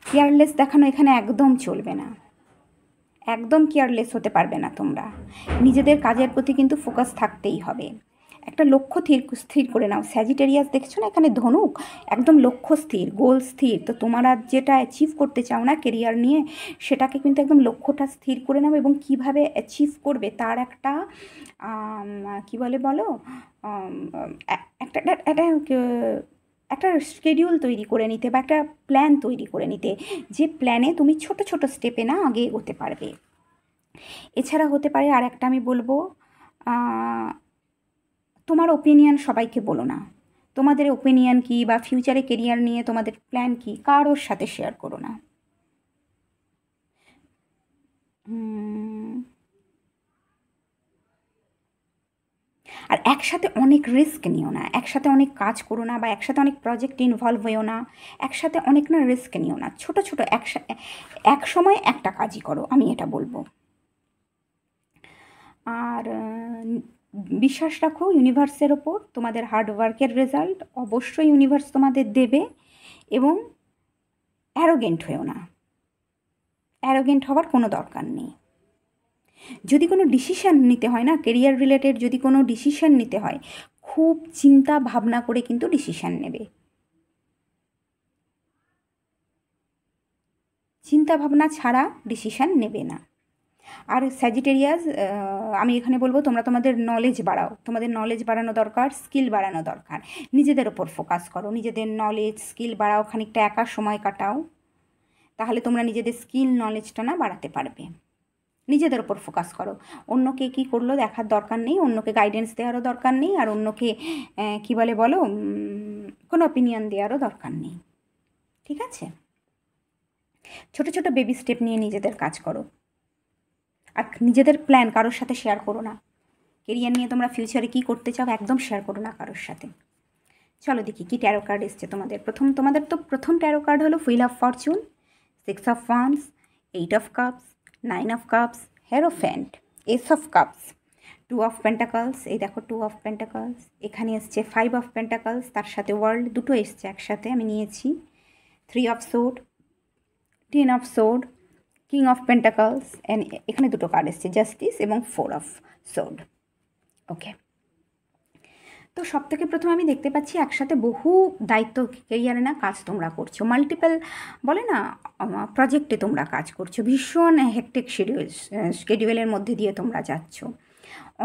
কেয়ারলেস দেখানো এখানে একদম চলবে না, একদম কেয়ারলেস হতে পারবে না তোমরা। নিজেদের কাজের প্রতি কিন্তু ফোকাস থাকতেই হবে। একটা লক্ষ্য স্থির করে নাও। স্যাজিটেরিয়াস দেখছো না এখানে ধনুক, একদম লক্ষ্য স্থির, গোল স্থির। তো তোমরা যেটা অ্যাচিভ করতে চাও না কেরিয়ার নিয়ে সেটাকে কিন্তু একদম লক্ষ্যটা স্থির করে নাও এবং কিভাবে অ্যাচিভ করবে তার একটা একটা শিডিউল তৈরি করে নিতে বা একটা প্ল্যান তৈরি করে নিতে, যে প্ল্যানে তুমি ছোট স্টেপে না আগে এগোতে পারবে। এছাড়া হতে পারে আর একটা আমি বলবো, তোমার ওপিনিয়ন সবাইকে বলো না। তোমাদের ওপিনিয়ন কী বা ফিউচারে কেরিয়ার নিয়ে তোমাদের প্ল্যান কী কারোর সাথে শেয়ার করো না। আর একসাথে অনেক রিস্ক নিও না, একসাথে অনেক কাজ করো না বা একসাথে অনেক প্রজেক্ট ইনভলভ হয়েও না, একসাথে অনেক না রিস্ক নিও না। ছোট এক সময় একটা কাজই করো, আমি এটা বলবো। আর বিশ্বাস রাখো ইউনিভার্সের ওপর, তোমাদের হার্ডওয়ার্কের রেজাল্ট অবশ্যই ইউনিভার্স তোমাদের দেবে। এবং অ্যারোগেন্ট হয়েও না, অ্যারোগেন্ট হওয়ার কোনো দরকার নেই। যদি কোনো ডিসিশান নিতে হয় না কেরিয়ার রিলেটেড, যদি কোনো ডিসিশান নিতে হয় খুব চিন্তা ভাবনা করে কিন্তু ডিসিশান নেবে, চিন্তা ভাবনা ছাড়া ডিসিশান নেবে না। আর স্যাজিটেরিয়াস, আমি এখানে বলবো তোমরা তোমাদের নলেজ বাড়াও, তোমাদের নলেজ বাড়ানো দরকার, স্কিল বাড়ানো দরকার, নিজেদের ওপর ফোকাস করো, নিজেদের নলেজ স্কিল বাড়াও, খানিকটা একা সময় কাটাও, তাহলে তোমরা নিজেদের স্কিল নলেজটা না বাড়াতে পারবে। নিজেদের ওপর ফোকাস করো, অন্যকে কী করলো দেখার দরকার নেই, অন্যকে গাইডেন্স দেওয়ারও দরকার নেই, আর অন্যকে কী বলে বলো কোনো অপিনিয়ন দেওয়ারও দরকার নেই, ঠিক আছে? ছোট ছোট বেবি স্টেপ নিয়ে নিজেদের কাজ করো, আর নিজেদের প্ল্যান কারোর সাথে শেয়ার করো না। কেরিয়ার নিয়ে তোমরা ফিউচারে কী করতে চাও একদম শেয়ার করো না কারোর সাথে। চলো দেখি কী ট্যারো কার্ড এসছে তোমাদের। তোমাদের তো প্রথম ট্যারো কার্ড হলো wheel of fortune, 6 of wands, 8 of cups, 9 of cups, hierophant, ace of cups, 2 of pentacles, এই দেখো 2 অফ পেন্টাকলস, এখানে এসছে 5 অফ পেন্টাকলস, তার সাথে ওয়ার্ল্ড দুটো এসছে একসাথে, আমি নিয়েছি 3 of sort, 10 of sort, king of pentacles, and এখানে দুটো কার্ড এসছে জাস্টিস এবং 4 অফ সোড। ওকে, তো সব থেকে প্রথমে আমি দেখতে পাচ্ছি একসাথে বহু দায়িত্ব কেরিয়ারে না কাজ তোমরা করছো, মাল্টিপল বলে না প্রজেক্টে তোমরা কাজ করছো, ভীষণ হেক্টিক শিডিউলের মধ্যে দিয়ে তোমরা যাচ্ছ।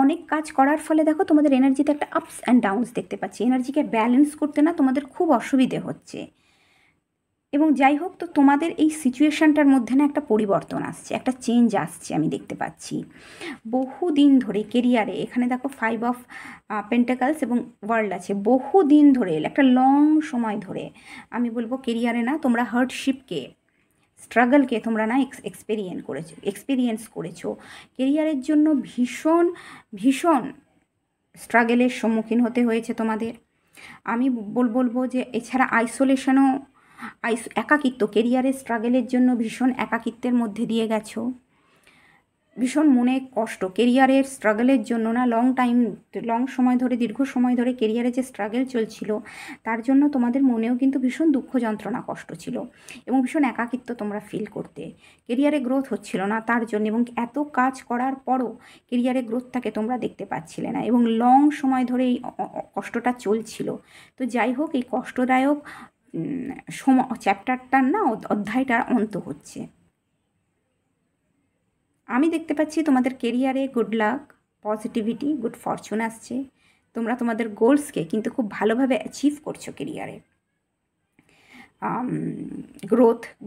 অনেক কাজ করার ফলে দেখো তোমাদের এনার্জিতে একটা আপস অ্যান্ড ডাউনস দেখতে পাচ্ছি, এনার্জিকে ব্যালেন্স করতে না তোমাদের খুব অসুবিধে হচ্ছে। এবং যাই হোক, তো তোমাদের এই সিচুয়েশানটার মধ্যে না একটা পরিবর্তন আসছে, একটা চেঞ্জ আসছে আমি দেখতে পাচ্ছি বহু দিন ধরে কেরিয়ারে। এখানে দেখো 5 অফ পেন্টাকলস এবং ওয়ার্ল্ড আছে, বহু দিন ধরে একটা লং সময় ধরে আমি বলবো কেরিয়ারে না তোমরা হার্ডশিপকে, স্ট্রাগলকে তোমরা না এক্সপিরিয়েন্স করেছো। কেরিয়ারের জন্য ভীষণ ভীষণ স্ট্রাগলের সম্মুখীন হতে হয়েছে তোমাদের। আমি বলবো যে এছাড়া আইসোলেশনও, একাকিত্ব, কেরিয়ারের স্ট্রাগলের জন্য ভীষণ একাকিত্বের মধ্যে দিয়ে গেছো, ভীষণ মনে কষ্ট কেরিয়ারের স্ট্রাগলের জন্য না, লং সময় ধরে, দীর্ঘ সময় ধরে কেরিয়ারে যে স্ট্রাগল চলছিল তার জন্য তোমাদের মনেও কিন্তু ভীষণ দুঃখ যন্ত্রণা কষ্ট ছিল এবং ভীষণ একাকিত্ব তোমরা ফিল করতে। কেরিয়ারে গ্রোথ হচ্ছিল না তার জন্য, এবং এত কাজ করার পরও কেরিয়ারে গ্রোথটাকে তোমরা দেখতে পাচ্ছিলে না এবং লং সময় ধরে এই কষ্টটা চলছিল। তো যাই হোক, এই কষ্টদায়ক চ্যাপ্টারটার না, অধ্যায়টার অন্ত হচ্ছে। আমি দেখতে পাচ্ছি তোমাদের কেরিয়ারে good luck, positivity, good Fortune আসছে, তোমরা তোমাদের গোলসকে কিন্তু খুব ভালোভাবে অ্যাচিভ করছো কেরিয়ারে।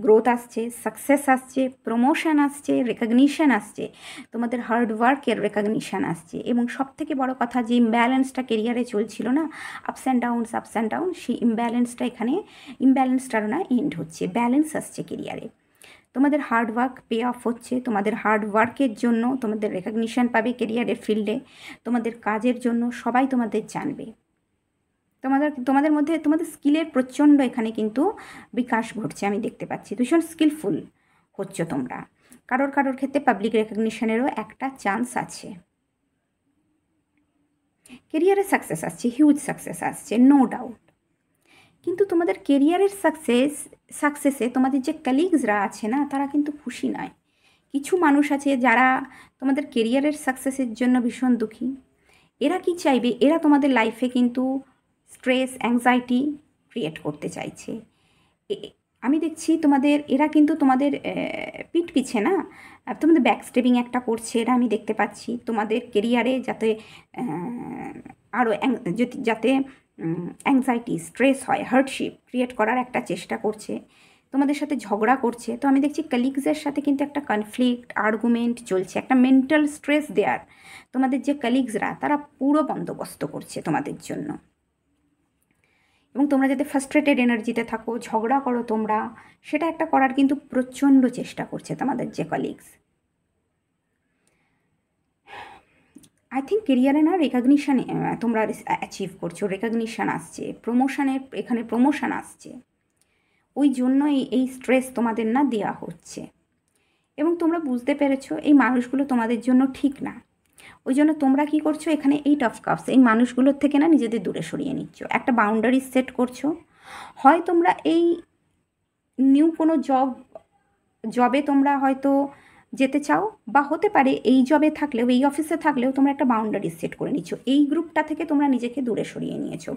গ্রোথ আসছে, সাকসেস আসছে, প্রমোশন আসছে, রেকগনিশন আসছে, তোমাদের হার্ড ওয়ার্কের রেকগনিশন আসছে, এবং সবথেকে বড় কথা যে ইমব্যালেন্সটা কেরিয়ারে চলছিল না, আপস অ্যান্ড ডাউন, সেই ইমব্যালেন্সটারও না এন্ড হচ্ছে, ব্যালেন্স আসছে কেরিয়ারে। তোমাদের হার্ড ওয়ার্ক পে অফ হচ্ছে, তোমাদের হার্ড ওয়ার্কের জন্য তোমাদের রেকগনিশন পাবে কেরিয়ারের ফিল্ডে, তোমাদের কাজের জন্য সবাই তোমাদের জানবে, তোমাদের মধ্যে তোমাদের স্কিলের প্রচণ্ড এখানে কিন্তু বিকাশ ঘটছে আমি দেখতে পাচ্ছি, ভীষণ স্কিলফুল হচ্ছ তোমরা। কারোর ক্ষেত্রে পাবলিক রেকগনিশনেরও একটা চান্স আছে, কেরিয়ারে সাকসেস আসছে, হিউজ সাকসেস আসছে, নো ডাউট। কিন্তু তোমাদের কেরিয়ারের সাকসেসে তোমাদের যে কলিগসরা আছে না, তারা কিন্তু খুশি নয়। কিছু মানুষ আছে যারা তোমাদের কেরিয়ারের সাকসেসের জন্য ভীষণ দুঃখী। এরা কি চাইবে, এরা তোমাদের লাইফে কিন্তু স্ট্রেস, অ্যাংজাইটি ক্রিয়েট করতে চাইছে। আমি দেখছি এরা কিন্তু তোমাদের পিঠ পিছে না, তোমাদের ব্যাকস্টেপিং একটা করছে, এরা আমি দেখতে পাচ্ছি তোমাদের কেরিয়ারে যাতে আরও যাতে অ্যাংজাইটি, স্ট্রেস হয়, হার্ডশিপ ক্রিয়েট করার একটা চেষ্টা করছে, তোমাদের সাথে ঝগড়া করছে। তো আমি দেখছি কলিগসের সাথে কিন্তু একটা কনফ্লিক্ট, আর্গুমেন্ট চলছে, একটা মেন্টাল স্ট্রেস দেয়ার তোমাদের যে কলিগসরা তারা পুরো বন্দোবস্ত করছে তোমাদের জন্য। এবং তোমরা যাতে ফ্রাস্ট্রেটেড এনার্জিতে থাকো, ঝগড়া করো তোমরা, সেটা একটা করার কিন্তু প্রচণ্ড চেষ্টা করছে তোমাদের যে কলিগস। আই থিঙ্ক কেরিয়ারে না রেকগনিশান তোমরা অ্যাচিভ করছো, রেকগনিশান আসছে, এখানে প্রমোশন আসছে, ওই জন্যই এই স্ট্রেস তোমাদের না দেওয়া হচ্ছে। এবং তোমরা বুঝতে পেরেছো এই মানুষগুলো তোমাদের জন্য ঠিক না, ওই জন্য তোমরা কী করছো, এখানে 8 অফ কাপস, এই মানুষগুলোর থেকে না নিজেদের দূরে সরিয়ে নিচ্ছ, একটা বাউন্ডারি সেট করছো। হয় তোমরা এই নিউ কোনো জবে তোমরা হয়তো যেতে চাও, বা হতে পারে এই জবে থাকলেও, এই অফিসে থাকলেও তোমরা একটা বাউন্ডারি সেট করে নিচ্ছ, এই গ্রুপটা থেকে তোমরা নিজেকে দূরে সরিয়ে নিয়েছো।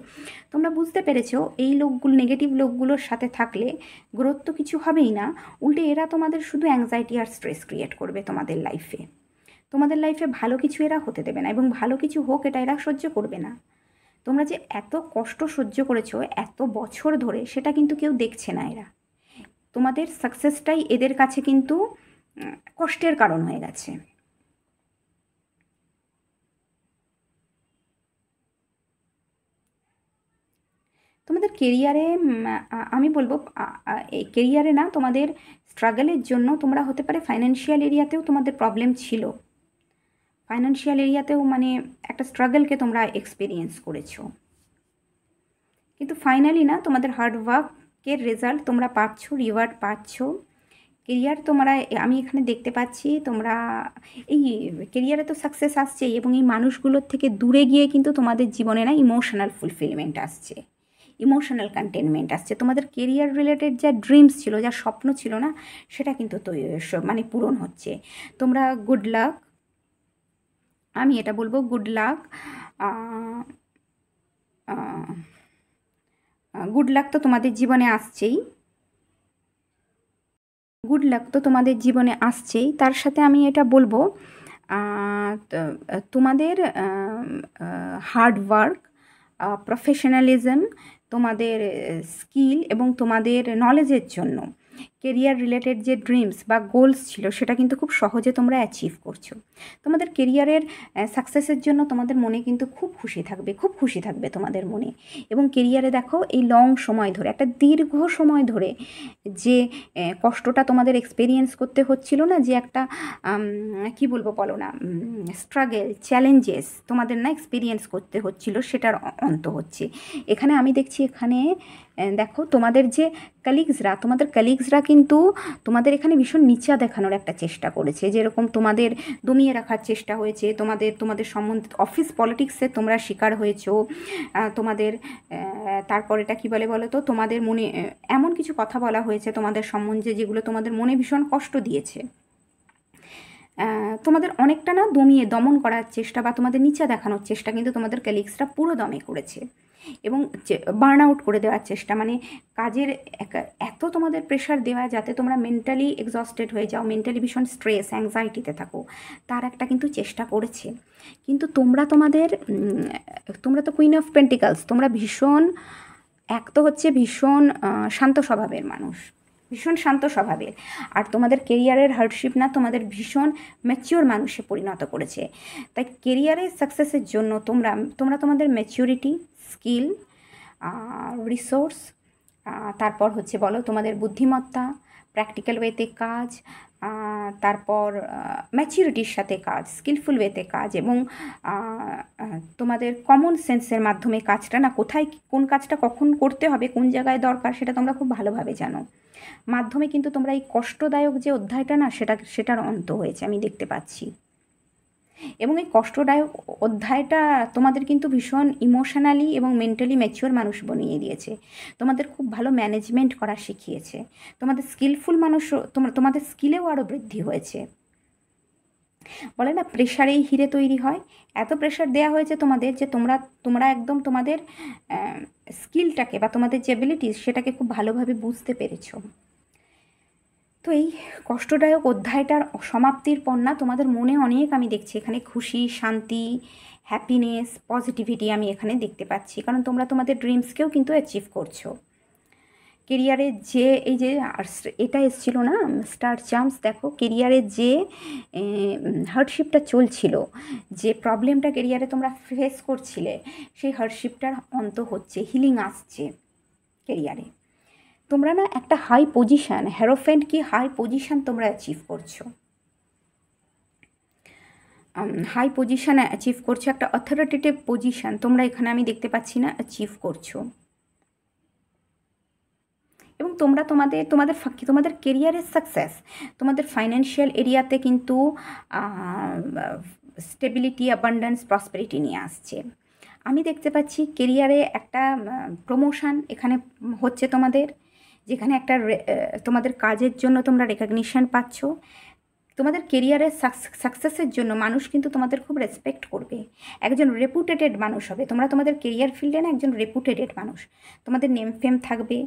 তোমরা বুঝতে পেরেছো এই নেগেটিভ লোকগুলোর সাথে থাকলে গ্রোথ তো কিছু হবেই না, উল্টে এরা তোমাদের শুধু অ্যাংজাইটি আর স্ট্রেস ক্রিয়েট করবে তোমাদের লাইফে। তোমাদের লাইফে ভালো কিছু এরা হতে দেবে না, এবং ভালো কিছু হোক এটা এরা সহ্য করবে না। তোমরা যে এত কষ্ট সহ্য করেছো এত বছর ধরে, সেটা কিন্তু কেউ দেখছে না। এরা তোমাদের সাকসেসটাই এদের কাছে কিন্তু কষ্টের কারণ হয়ে গেছে। তোমাদের কেরিয়ারে আমি বলবো এই কেরিয়ারে না, তোমাদের স্ট্রাগলের জন্য তোমরা হতে পারে ফাইন্যান্সিয়াল এরিয়াতেও তোমাদের প্রবলেম ছিল, ফাইন্যান্সিয়াল এরিয়াতেও মানে একটা স্ট্রাগলকে তোমরা এক্সপিরিয়েন্স করেছো, কিন্তু ফাইনালি না তোমাদের হার্ডওয়ার্কের রেজাল্ট তোমরা পাচ্ছ, রিওয়ার্ড পাচ্ছ। কেরিয়ার তোমরা, আমি এখানে দেখতে পাচ্ছি তোমরা এই কেরিয়ারে তো সাকসেস আসছেই, এবং এই মানুষগুলোর থেকে দূরে গিয়ে কিন্তু তোমাদের জীবনে না ইমোশনাল ফুলফিলমেন্ট আসছে, ইমোশনাল কন্টেনমেন্ট আসছে। তোমাদের কেরিয়ার রিলেটেড যা ড্রিমস ছিল, যা স্বপ্ন ছিল না, সেটা কিন্তু মানে পূরণ হচ্ছে। তোমরা গুড লাক, আমি এটা বলবো গুড লাক। গুড লাক তো তোমাদের জীবনে আসছেই, গুড লাক তো তোমাদের জীবনে আসছেই। তার সাথে আমি এটা বলবো তোমাদের হার্ডওয়ার্ক, প্রফেশনালিজম, তোমাদের স্কিল এবং তোমাদের নলেজের জন্য কেরিয়ার রিলেটেড যে ড্রিমস বা গোলস ছিল, সেটা কিন্তু খুব সহজে তোমরা অ্যাচিভ করছো। তোমাদের কেরিয়ারের সাকসেসের জন্য তোমাদের মনে কিন্তু খুব খুশি থাকবে, খুব খুশি থাকবে তোমাদের মনে। এবং কেরিয়ারে দেখো এই লং সময় ধরে, একটা দীর্ঘ সময় ধরে যে কষ্টটা তোমাদের এক্সপিরিয়েন্স করতে হচ্ছিল না, যে একটা কি বলবো বলো না, স্ট্রাগল, চ্যালেঞ্জেস তোমাদের না এক্সপিরিয়েন্স করতে হচ্ছিল, সেটার অন্ত হচ্ছে। এখানে আমি দেখছি, এখানে দেখো তোমাদের যে তোমাদের কালিগসরা কিন্তু তোমাদের এখানে ভীষণ নিচা দেখানোর একটা চেষ্টা করেছে, যেরকম তোমাদের দমিয়ে রাখার চেষ্টা হয়েছে, তোমাদের সম্বন্ধে অফিস পলিটিক্সে তোমরা শিকার হয়েছো, তোমাদের তারপর এটা কী বলে বলো তো, তোমাদের মনে এমন কিছু কথা বলা হয়েছে তোমাদের সম্বন্ধে যেগুলো তোমাদের মনে ভীষণ কষ্ট দিয়েছে। তোমাদের অনেকটা না দমন করার চেষ্টা বা তোমাদের নিচা দেখানোর চেষ্টা কিন্তু তোমাদের কলিগসরা পুরো দমে করেছে, এবং বার্ন আউট করে দেওয়ার চেষ্টা, মানে কাজের এত তোমাদের প্রেশার দেওয়া যাতে তোমরা মেন্টালি এক্সস্টেড হয়ে যাও, মেন্টালি ভীষণ স্ট্রেস, অ্যাংজাইটিতে থাকো, তার একটা কিন্তু চেষ্টা করেছে। কিন্তু তোমরা তো কুইন অফ পেন্টিকালস, তোমরা ভীষণ, এক তো হচ্ছে ভীষণ শান্ত স্বভাবের মানুষ, ভীষণ শান্ত স্বভাবের, আর তোমাদের কেরিয়ারের হার্ডশিপ না তোমাদের ভীষণ ম্যাচিওর মানুষে পরিণত করেছে। তাই কেরিয়ারের সাকসেসের জন্য তোমরা তোমাদের ম্যাচিউরিটি, স্কিল, রিসোর্স, তারপর হচ্ছে বলো তোমাদের বুদ্ধিমত্তা, প্র্যাকটিক্যাল ওয়েতে কাজ, তারপর ম্যাচিউরিটির সাথে কাজ, স্কিলফুল ওয়েতে কাজ, এবং তোমাদের কমন সেন্সের মাধ্যমে কাজটা না, কোথায় কোন কাজটা কখন করতে হবে, কোন জায়গায় দরকার, সেটা তোমরা খুব ভালোভাবে জানো। মাধ্যমে কিন্তু তোমরা এই কষ্টদায়ক যে অধ্যায়টা না, সেটার অন্ত হয়েছে আমি দেখতে পাচ্ছি। এবং এই কষ্টদায়ক অধ্যায়টা তোমাদের কিন্তু ভীষণ ইমোশনালি এবং মেন্টালি ম্যাচিওর মানুষ বানিয়ে দিয়েছে, তোমাদের খুব ভালো ম্যানেজমেন্ট করা শিখিয়েছে, তোমাদের স্কিলফুল মানুষও, তোমাদের স্কিলেও আরও বৃদ্ধি হয়েছে। বলে না প্রেশারেই হিরে তৈরি হয়, এত প্রেশার দেওয়া হয়েছে তোমাদের যে তোমরা একদম তোমাদের স্কিলটাকে বা তোমাদের যে অ্যাবিলিটিস, সেটাকে খুব ভালোভাবে বুঝতে পেরেছো। তো এই কষ্টদায়ক অধ্যায়টার সমাপ্তির পর না তোমাদের মনে অনেক, আমি দেখছি এখানে খুশি, শান্তি, হ্যাপিনেস, পজিটিভিটি আমি এখানে দেখতে পাচ্ছি, কারণ তোমরা তোমাদের ড্রিমসকেও কিন্তু অ্যাচিভ করছো। কেরিয়ারে যে এই যে এটা এসেছিলো না স্টার চান্স, দেখো কেরিয়ারে যে হার্ডশিপটা চলছিল, যে প্রবলেমটা কেরিয়ারে তোমরা ফেস করছিলে, সেই হার্ডশিপটার অন্ত হচ্ছে, হিলিং আসছে কেরিয়ারে। তোমরা না একটা হাই পজিশান, হ্যারোফেন্ট কি হাই পজিশান তোমরা অ্যাচিভ করছো, হাই পজিশান অ্যাচিভ করছো, একটা অথরিটেটিভ পজিশান তোমরা এখানে আমি দেখতে পাচ্ছি না অ্যাচিভ করছো। এবং তোমাদের কেরিয়ারের সাকসেস তোমাদের ফাইন্যান্সিয়াল এরিয়াতে কিন্তু স্টেবিলিটি, অ্যাবান্ডেন্স, প্রসপেরিটি নিয়ে আসছে। আমি দেখতে পাচ্ছি কেরিয়ারে একটা প্রমোশন এখানে হচ্ছে তোমাদের, যেখানে একটা তোমাদের কাজের জন্য তোমরা রেকগনিশন পাচ্ছ। তোমাদের কেরিয়ারের সাকসেসের জন্য মানুষ কিন্তু তোমাদের খুব রেসপেক্ট করবে, একজন রেপুটেটেড মানুষ হবে তোমরা, তোমাদের কেরিয়ার ফিল্ডে না একজন রেপুটেটেড মানুষ, তোমাদের নেম ফেম থাকবে,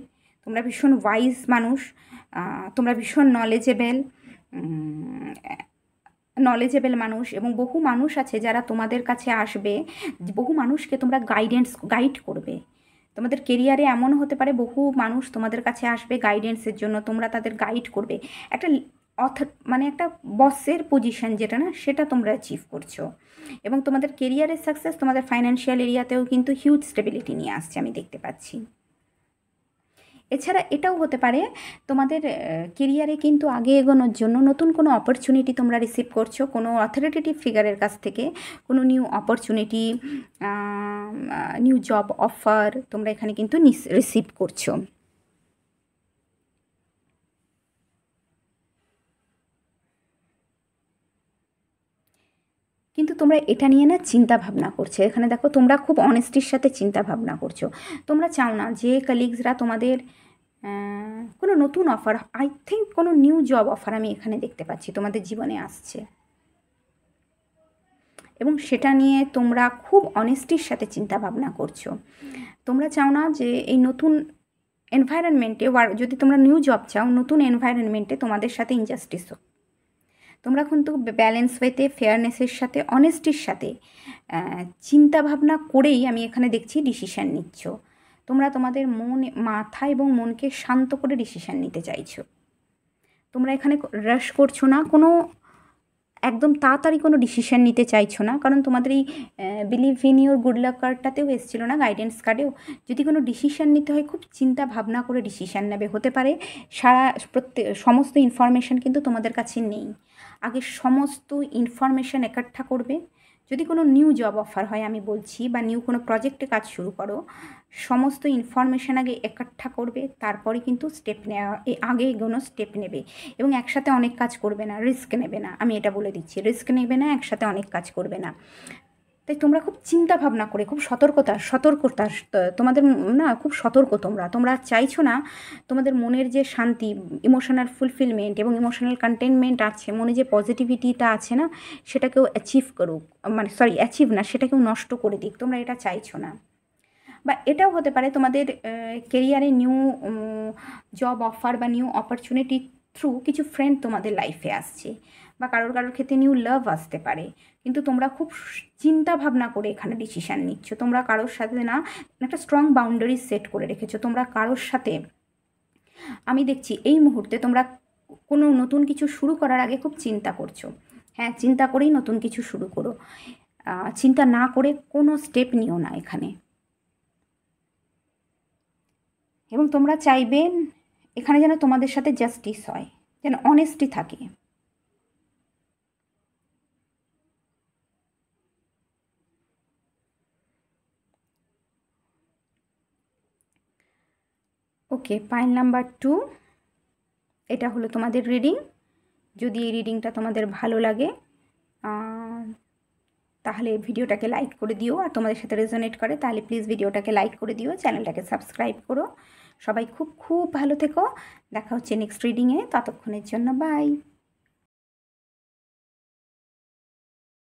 তোমরা ভীষণ ওয়াইজ মানুষ, তোমরা ভীষণ নলেজেবল, নলেজেবল মানুষ, এবং বহু মানুষ আছে যারা তোমাদের কাছে আসবে, বহু মানুষকে তোমরা গাইড করবে। তোমাদের কেরিয়ারে এমন হতে পারে বহু মানুষ তোমাদের কাছে আসবে গাইডেন্সের জন্য, তোমরা তাদের গাইড করবে। একটা মানে একটা বসের পজিশন যেটা না, সেটা তোমরা অ্যাচিভ করছো। এবং তোমাদের কেরিয়ারের সাকসেস তোমাদের ফাইন্যান্সিয়াল এরিয়াতেও কিন্তু হিউজ স্টেবিলিটি নিয়ে আসছে, আমি দেখতে পাচ্ছি। এছাড়া এটাও হতে পারে তোমাদের কেরিয়ারে কিন্তু আগে এগোনোর জন্য নতুন কোনো অপরচুনিটি তোমরা রিসিভ করছো, কোনো অথরিটেটিভ ফিগারের কাছ থেকে কোনো new opportunity, new job offer তোমরা এখানে কিন্তু রিসিভ করছো। কিন্তু তোমরা এটা নিয়ে না চিন্তা ভাবনা করছো। এখানে দেখো তোমরা খুব অনেস্টির সাথে চিন্তা ভাবনা করছো। তোমরা চাও না যে কলিগসরা তোমাদের কোনো নতুন অফার, আই থিঙ্ক কোনো নিউ জব অফার আমি এখানে দেখতে পাচ্ছি তোমাদের জীবনে আসছে, এবং সেটা নিয়ে তোমরা খুব অনেস্টির সাথে চিন্তা ভাবনা করছো। তোমরা চাও না যে এই নতুন এনভায়রনমেন্টে, যদি তোমরা নিউ জব চাও, নতুন এনভায়রনমেন্টে তোমাদের সাথে ইনজাস্টিস হোক। তোমরা কিন্তু ব্যালেন্স ওয়েতে, ফেয়ারনেসের সাথে, অনেস্টির সাথে চিন্তা ভাবনা করেই আমি এখানে দেখছি ডিসিশান নিচ্ছ। তোমরা তোমাদের মাথা এবং মনকে শান্ত করে ডিসিশান নিতে চাইছো। তোমরা এখানে রাশ করছো না, কোনো একদম তাড়াতাড়ি কোনো ডিসিশান নিতে চাইছো না, কারণ তোমাদের এই believe in your good luck কার্ডটাতেও এসেছিলো না, গাইডেন্স কার্ডেও। যদি কোনো ডিসিশান নিতে হয় খুব চিন্তা ভাবনা করে ডিসিশান নেবে। হতে পারে সমস্ত ইনফরমেশান কিন্তু তোমাদের কাছে নেই, আগে সমস্ত ইনফরমেশান একঠা করবে। যদি কোনো নিউ জব অফার হয় আমি বলছি, বা নিউ কোনো প্রজেক্টে কাজ শুরু করো, সমস্ত ইনফরমেশান আগে একঠা করবে, তারপরে কিন্তু আগে এগোনো স্টেপ নেবে। এবং একসাথে অনেক কাজ করবে না, রিস্ক নেবে না, আমি এটা বলে দিচ্ছি, রিস্ক নেবে না, একসাথে অনেক কাজ করবে না। তাই তোমরা খুব চিন্তা ভাবনা করে, খুব সতর্কতা তোমাদের না, খুব সতর্ক তোমরা চাইছো না তোমাদের মনের যে শান্তি, ইমোশনাল ফুলফিলমেন্ট এবং ইমোশনাল কন্টেনমেন্ট আছে, মনে যে পজিটিভিটিটা আছে না, সেটাকেও অ্যাচিভ করুক, মানে অ্যাচিভ না, সেটাকেও নষ্ট করে দিক, তোমরা এটা চাইছো না। বা এটাও হতে পারে তোমাদের কেরিয়ারে নিউ জব অফার বা নিউ অপরচুনিটি থ্রু কিছু ফ্রেন্ড তোমাদের লাইফে আসছে, বা কারোর ক্ষেত্রে নিউ লাভ আসতে পারে। কিন্তু তোমরা খুব চিন্তা ভাবনা করে এখানে ডিসিশান নিচ্ছ। তোমরা কারোর সাথে না একটা স্ট্রং বাউন্ডারি সেট করে রেখেছো। তোমরা কারোর সাথে, আমি দেখছি এই মুহূর্তে তোমরা কোনো নতুন কিছু শুরু করার আগে খুব চিন্তা করছো। হ্যাঁ, চিন্তা করেই নতুন কিছু শুরু করো, চিন্তা না করে কোনো স্টেপ নিও না এখানে। এবং তোমরা চাইবেন এখানে যেন তোমাদের সাথে জাস্টিস হয়, যেন অনেস্টি থাকে। ওকে, পাইল নাম্বার 2, এটা হলো তোমাদের রিডিং। যদি এই রিডিংটা তোমাদের ভালো লাগে তাহলে ভিডিওটাকে লাইক করে দিও, আর তোমাদের সাথে রেজোনেট করে তাহলে প্লিজ ভিডিওটাকে লাইক করে দিও, চ্যানেলটাকে সাবস্ক্রাইব করো। সবাই খুব খুব ভালো থেকো, দেখা হচ্ছে নেক্সট রিডিংয়ে, ততক্ষণের জন্য বাই।